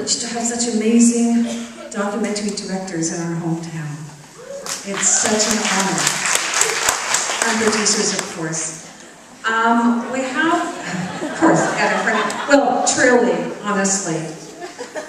privileged to have such amazing documentary directors in our hometown. It's such an honor. And producers, of course. We have, of course, well, truly, honestly,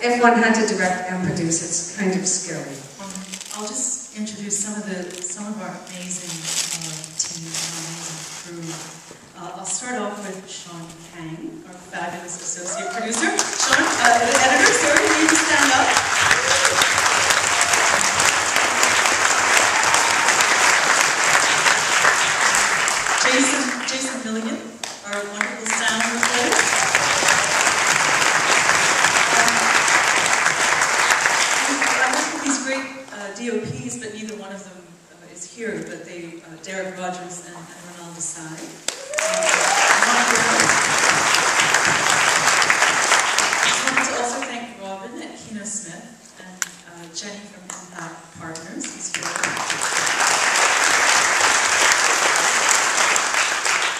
if one had to direct and produce, it's kind of scary. I'll just introduce some of our amazing team, our amazing crew. I'll start off with Sean Kang, our fabulous associate producer. Sean, the editor, sorry, you need to stand up. Jason Milligan, our wonderful sound recorder. I work with these great DOPs, but neither one of them is here, but they, Derek Rogers and Ronald Desai. I want to also thank Robin at Kino Smith and Jenny from Impact Partners, who's here.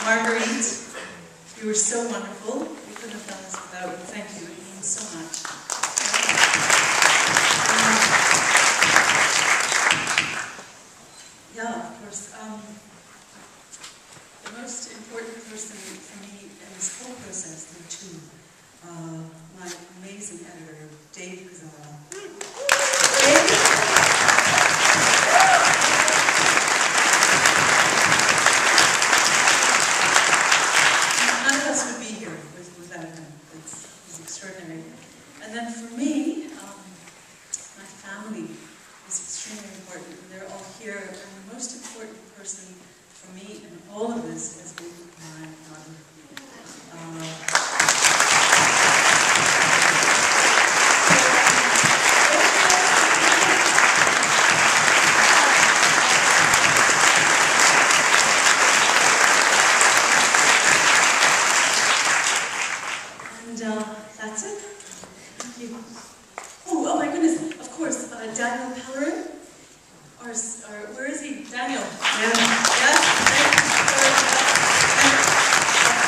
Marguerite, you were so wonderful. We couldn't have done this without you. Thank you. It means so much. Yeah, of course. The most important person for me in this whole process, there were two. My amazing editor, Dave Kazala. None of us would be here without him. It's extraordinary. And then for me, my family is extremely important. They're all here, and the most important person for me in all of this has been my mother. That's it. Thank you. Oh my goodness, of course, Daniel Pellerin. Where is he? Daniel. Yeah. Yes.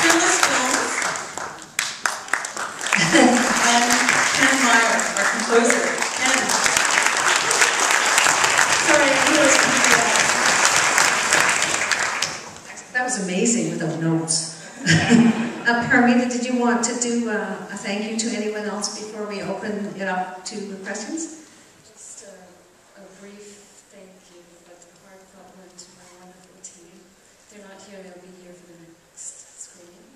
Phyllis Jones. And Ken Meyer, our composer. Ken. Sorry, I knew it was going to be That was amazing without notes. Paramita, did you want to do a thank you to anyone else before we open it up to questions? Just a brief thank you, but a heartfelt one to my wonderful team. They're not here, they'll be here for the next screening.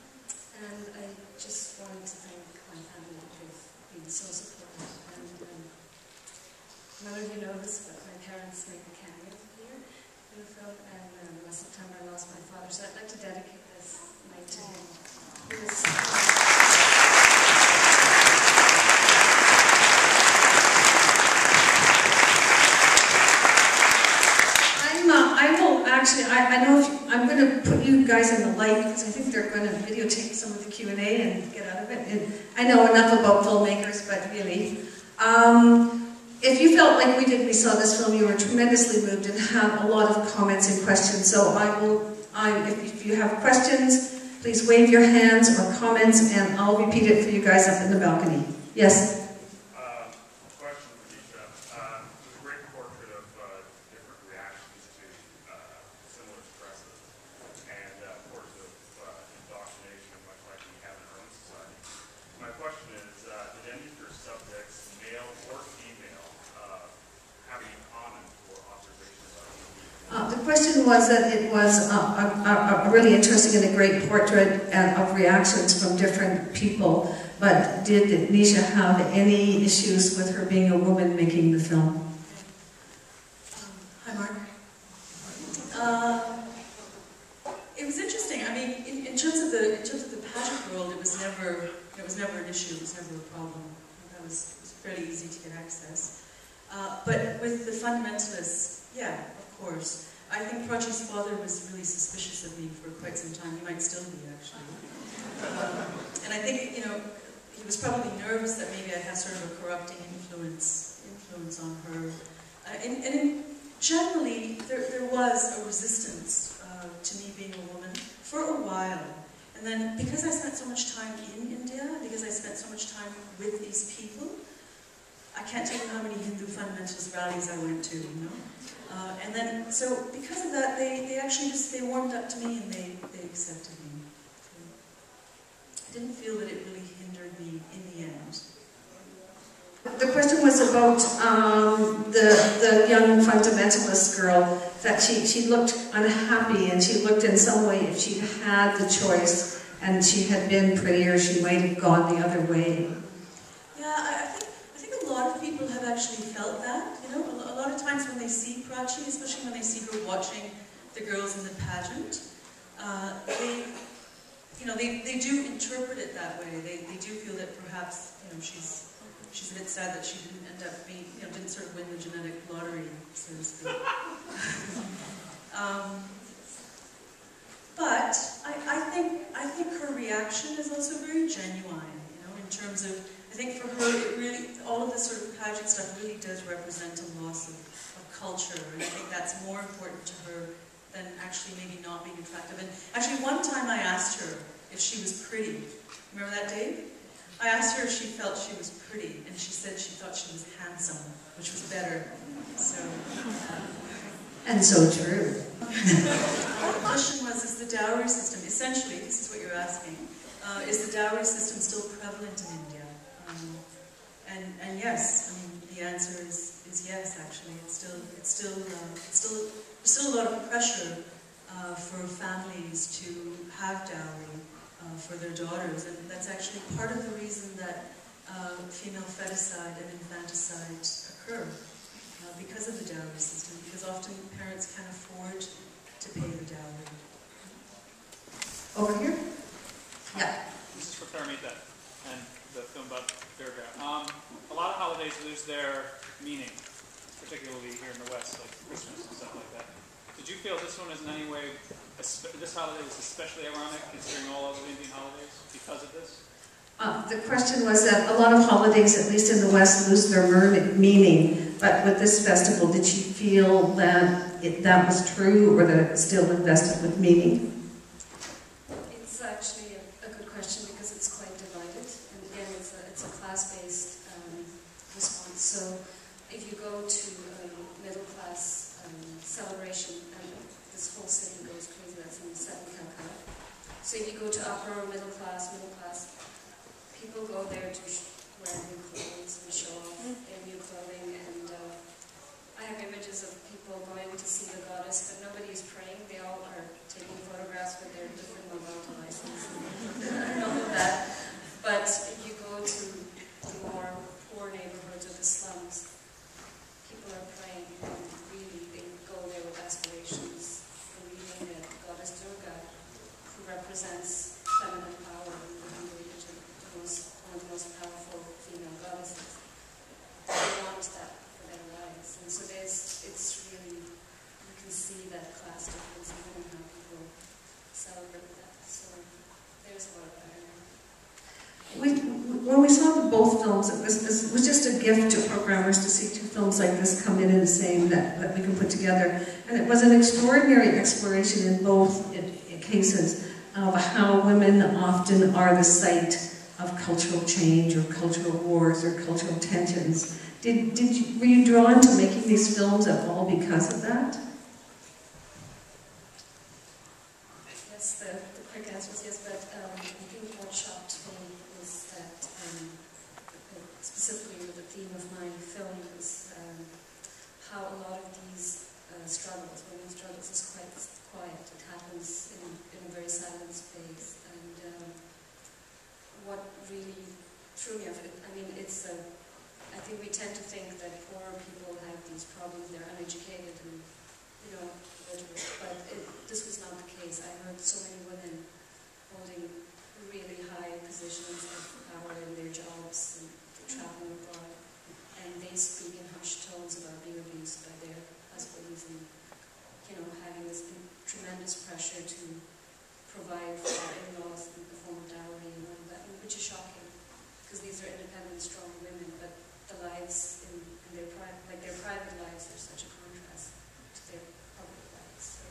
And I just wanted to thank my family for being so supportive. And none of you know this, but my parents made a cameo here in the film, and last September I lost my father, so I'd like to dedicate this night to him. I know I'm going to put you guys in the light because I think they're going to videotape some of the Q&A and get out of it. And I know enough about filmmakers, but really, if you felt like we did, we saw this film, you were tremendously moved and had a lot of comments and questions. So if you have questions, please wave your hands or comments, and I'll repeat it for you guys up in the balcony. Yes? Question for Nisha. It was a great portrait of different reactions to similar stresses, and of course of indoctrination, much like we have in our own society. My question is, did any of your subjects, male or female, have any common or observations about The question was that it was a really interesting and a great portrait of reactions from different people, but did Nisha have any issues with her being a woman making the film? Hi, Mark. It was interesting. I mean, in terms of the pageant world, it was never an issue. It was never a problem. It was fairly easy to get access. But with the fundamentalists, yeah, of course. I think Prachi's father was really suspicious of me for quite some time. He might still be, actually. And I think, you know, he was probably nervous that maybe I had sort of a corrupting influence on her. And generally, there was a resistance to me being a woman for a while. And then, because I spent so much time in India, because I spent so much time with these people, I can't tell you how many Hindu fundamentalist rallies I went to, you know? And then, so because of that, they actually just, they warmed up to me and they accepted me. I didn't feel that it really hindered me in the end. The question was about the young fundamentalist girl, that she looked unhappy, and she looked in some way, if she'd had the choice and she had been prettier, she might have gone the other way. Yeah, I think a lot of people have actually felt that, you know, a lot of times when they see Prachi, especially when they see her watching the girls in the pageant, they do interpret it that way. They do feel that perhaps, you know, she's a bit sad that she didn't end up being, you know, didn't sort of win the genetic lottery, so to speak. But I think her reaction is also very genuine, you know, in terms of, I think for her, it really, all of this sort of pageant stuff really does represent a loss of culture, and I think that's more important to her than actually maybe not being attractive. And actually, one time I asked her if she was pretty. Remember that, Dave? I asked her if she felt she was pretty, and she said she thought she was handsome, which was better. So. And so true. The question was, is the dowry system, essentially, this is what you're asking, is the dowry system still prevalent in India? And yes, I mean, the answer is yes, actually. There's still a lot of pressure for families to have dowry for their daughters, and that's actually part of the reason that female feticide and infanticide occur, because of the dowry system, because often parents can't afford to pay the dowry. Over here? Yeah. This is for Paramita and the film about Durga. A lot of holidays lose their meaning, particularly here in the West, like Christmas and stuff like that. Did you feel this one is in any way, this holiday was especially ironic considering all other Indian holidays because of this? The question was that a lot of holidays, at least in the West, lose their meaning. But with this festival, did you feel that that was true, or that it was still invested with meaning? It's actually a good question because it's quite divided. And again, it's a class-based response. So if you go to a middle-class celebration, and this whole city goes crazy, that's in Southern Calcutta. So if you go to upper middle class, people go there to wear new clothes and show off their new clothing, and I have images of people going to see the goddess, but nobody is praying. They all are taking photographs with their different mobile devices and all of that. But if you go to the more poor neighborhoods or the slums, people are praying, and really they go there with aspirations, believing that Goddess Durga, who represents feminine power in the Hindu religion, one of the most powerful female goddesses, they want that for their lives. And so it's really, you can see that class difference even in how people celebrate that. So there's a lot of that in there. When we saw both films, it was just a gift to programmers to see two films like this come in the same, that we can put together. And it was an extraordinary exploration in both cases of how women often are the site of cultural change or cultural wars or cultural tensions. Were you drawn to making these films at all because of that? Yes, the quick answer is yes, but I think what shocked me was that, specifically with the theme of my film, was how a lot of these struggles, women's struggles, is quite quiet. It happens in a very silent space. And what really threw me off, I mean, I think we tend to think that poor people have these problems, they're uneducated and, literate, but this was not the case. I heard so many women holding really high positions of power in their jobs and traveling abroad, and they speak in hushed tones about being abused by their husbands and, having this tremendous pressure to provide for their in-laws in the form of dowry and all of that, which is shocking, because these are independent, strong women, but the lives in their private lives are such a contrast to their public lives. So.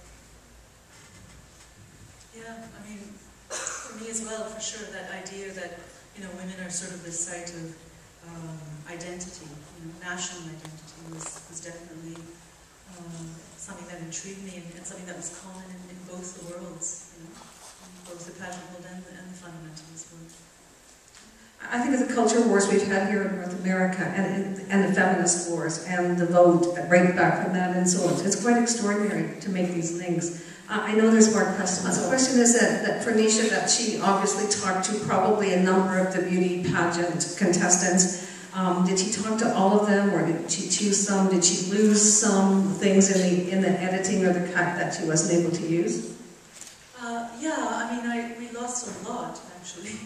Yeah, I mean, for me as well, for sure, that idea that, women are sort of the site of identity, national identity was definitely something that intrigued me and something that was common in both the worlds, both the pageant world and the fundamentalist world. I think of the culture wars we've had here in North America and the feminist wars and the vote right back from that and so on. It's quite extraordinary to make these links. I know there's more questions. The question is that for Nisha, that she obviously talked to probably a number of the beauty pageant contestants. Did she talk to all of them, or did she choose some? Did she lose some things in the editing or the cut that she wasn't able to use? Yeah, I mean, we lost a lot, actually.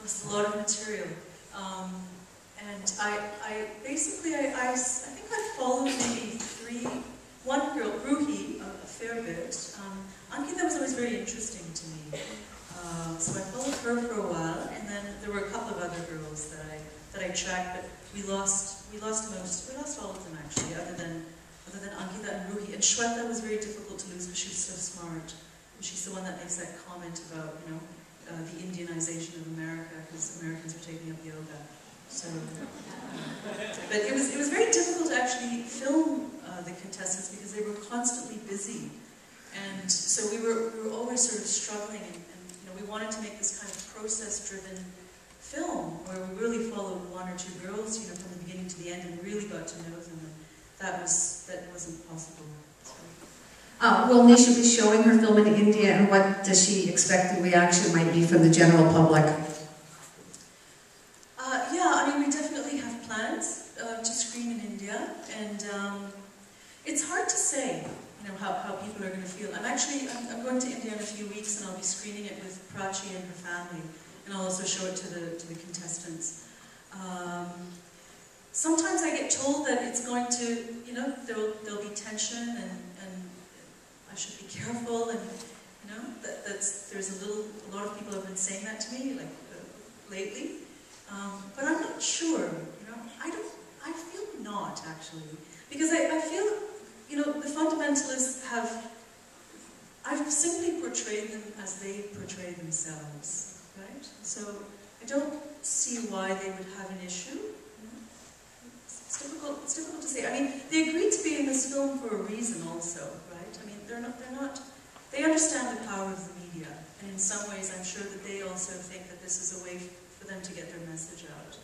Lost a lot of material. And I basically, I think I followed maybe one girl, Ruhi, a fair bit. Ankita was always very interesting to me. So I followed her for a while, and then there were a couple of other girls that I tracked, but we lost all of them actually, other than Ankita and Ruhi. And Shweta was very difficult to lose because she was so smart. And she's the one that makes that comment about, the Indianization of America, because Americans are taking up yoga. So, but it was very difficult to actually film the contestants because they were constantly busy, and so we were always sort of struggling, and we wanted to make this kind of process-driven film where we really followed one or two girls, from the beginning to the end, and really got to know them. And that wasn't possible. So. Will Nisha be showing her film in India, and what does she expect the reaction might be from the general public? Yeah, I mean, we definitely have plans to screen in India, and it's hard to say, how people are going to feel. I'm going to India in a few weeks, and I'll be screening it with Prachi and her family, and I'll also show it to the contestants. Sometimes I get told that it's going to, there'll be tension, and I should be careful, and there's a lot of people have been saying that to me, lately. But I'm not sure, I feel not, actually. Because I feel, the fundamentalists I've simply portrayed them as they portray themselves, right? So I don't see why they would have an issue. It's difficult to say. I mean, they agreed to be in this film for a reason also, right? I mean, they understand the power of the media, and in some ways I'm sure that they also think that this is a way for them to get their message out.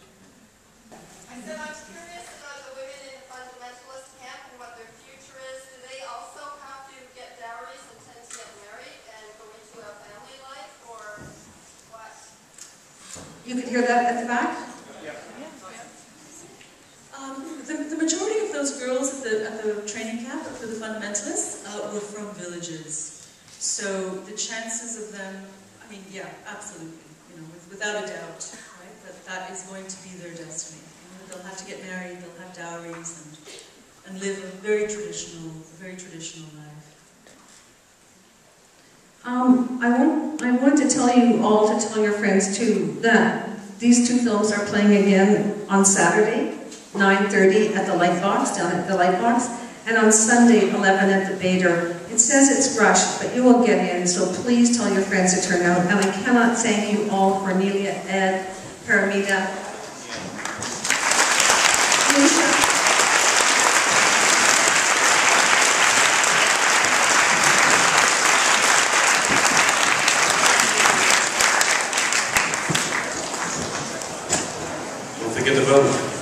I said I'm curious about the women in the fundamentalist camp and what their future is. Do they also have to get dowries and tend to get married and go into a family life, or what? You could hear that at the back? Yeah. The majority of those girls at the training camp for the fundamentalists were from villages. So the chances of them, I mean, yeah, absolutely, without a doubt, right? That is going to be their destiny. They'll have to get married, they'll have dowries, and live a very traditional life. I want to tell you all to tell your friends too that these two films are playing again on Saturday, 9:30 at the Lightbox, down at the Lightbox, and on Sunday, 11 at the Bader. It says it's rushed, but you will get in, so please tell your friends to turn out. And I cannot thank you all, Cornelia, Ed, Paramita, Nisha. Don't forget to vote.